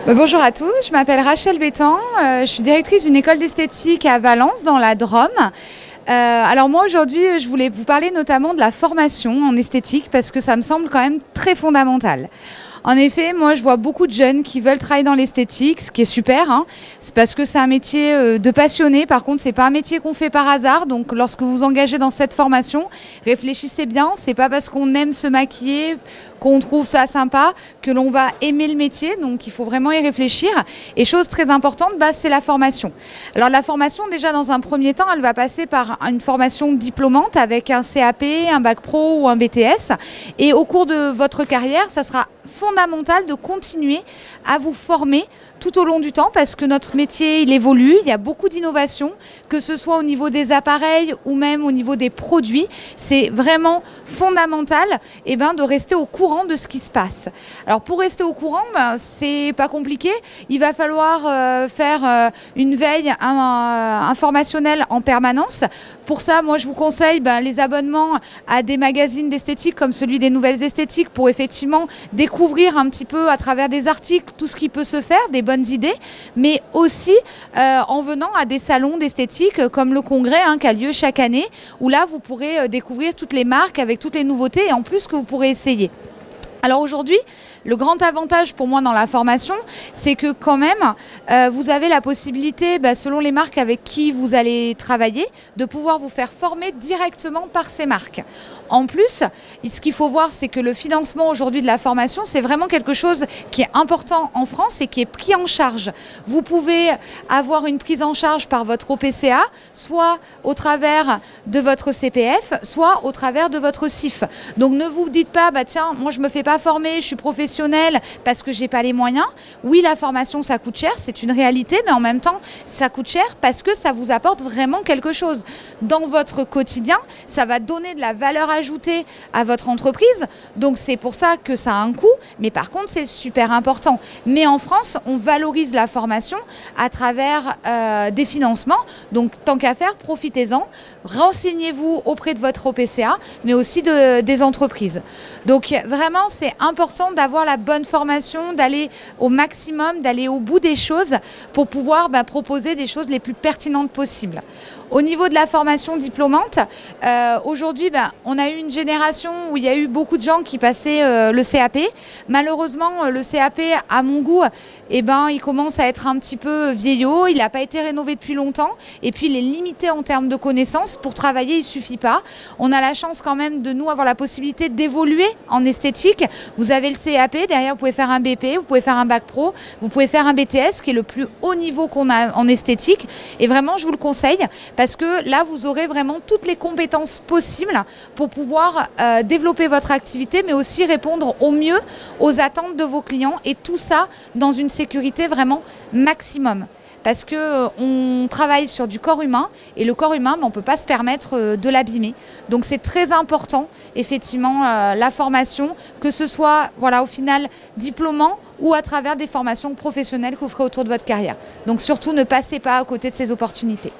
Bonjour à tous, je m'appelle Rachel Bétan, je suis directrice d'une école d'esthétique à Valence dans la Drôme. Alors moi aujourd'hui je voulais vous parler notamment de la formation en esthétique parce que ça me semble quand même très fondamental. En effet, moi je vois beaucoup de jeunes qui veulent travailler dans l'esthétique, ce qui est super, hein. C'est parce que c'est un métier de passionné. Par contre, c'est pas un métier qu'on fait par hasard. Donc lorsque vous vous engagez dans cette formation, réfléchissez bien. C'est pas parce qu'on aime se maquiller, qu'on trouve ça sympa, que l'on va aimer le métier. Donc il faut vraiment y réfléchir. Et chose très importante, c'est la formation. Alors la formation, déjà dans un premier temps, elle va passer par une formation diplômante avec un CAP, un bac pro ou un BTS. Et au cours de votre carrière, ça sera fondamental de continuer à vous former tout au long du temps parce que notre métier il évolue, il y a beaucoup d'innovations, que ce soit au niveau des appareils ou même au niveau des produits. C'est vraiment fondamental de rester au courant de ce qui se passe. Alors pour rester au courant, c'est pas compliqué, il va falloir faire une veille informationnelle en permanence. Pour ça, moi je vous conseille les abonnements à des magazines d'esthétique comme celui des Nouvelles Esthétiques pour effectivement découvrir un petit peu à travers des articles tout ce qui peut se faire, des bonnes idées, mais aussi en venant à des salons d'esthétique comme le congrès qui a lieu chaque année, où là vous pourrez découvrir toutes les marques avec toutes les nouveautés et en plus que vous pourrez essayer. Alors aujourd'hui, le grand avantage pour moi dans la formation, c'est que quand même, vous avez la possibilité, selon les marques avec qui vous allez travailler, de pouvoir vous faire former directement par ces marques. En plus, ce qu'il faut voir, c'est que le financement aujourd'hui de la formation, c'est vraiment quelque chose qui est important en France et qui est pris en charge. Vous pouvez avoir une prise en charge par votre OPCA, soit au travers de votre CPF, soit au travers de votre CIF. Donc ne vous dites pas, tiens, moi je me fais pas former, je suis professionnelle parce que j'ai pas les moyens. Oui, la formation ça coûte cher, c'est une réalité, mais en même temps ça coûte cher parce que ça vous apporte vraiment quelque chose dans votre quotidien. Ça va donner de la valeur ajoutée à votre entreprise, donc c'est pour ça que ça a un coût, mais par contre c'est super important. Mais en France, on valorise la formation à travers des financements, donc tant qu'à faire, profitez-en, renseignez-vous auprès de votre OPCA, mais aussi des entreprises. Donc vraiment, c'est important d'avoir la bonne formation, d'aller au maximum, d'aller au bout des choses pour pouvoir proposer des choses les plus pertinentes possibles. Au niveau de la formation diplômante, aujourd'hui, on a eu une génération où il y a eu beaucoup de gens qui passaient le CAP. Malheureusement, le CAP, à mon goût, il commence à être un petit peu vieillot. Il n'a pas été rénové depuis longtemps. Et puis, il est limité en termes de connaissances. Pour travailler, il ne suffit pas. On a la chance quand même de nous avoir la possibilité d'évoluer en esthétique. Vous avez le CAP, derrière, vous pouvez faire un BP, vous pouvez faire un bac pro, vous pouvez faire un BTS, qui est le plus haut niveau qu'on a en esthétique. Et vraiment, je vous le conseille. Parce que là, vous aurez vraiment toutes les compétences possibles pour pouvoir développer votre activité, mais aussi répondre au mieux aux attentes de vos clients et tout ça dans une sécurité vraiment maximum. Parce qu'on travaille sur du corps humain et le corps humain, on ne peut pas se permettre de l'abîmer. Donc c'est très important, effectivement, la formation, que ce soit au final diplômant ou à travers des formations professionnelles que vous ferez autour de votre carrière. Donc surtout, ne passez pas à côté de ces opportunités.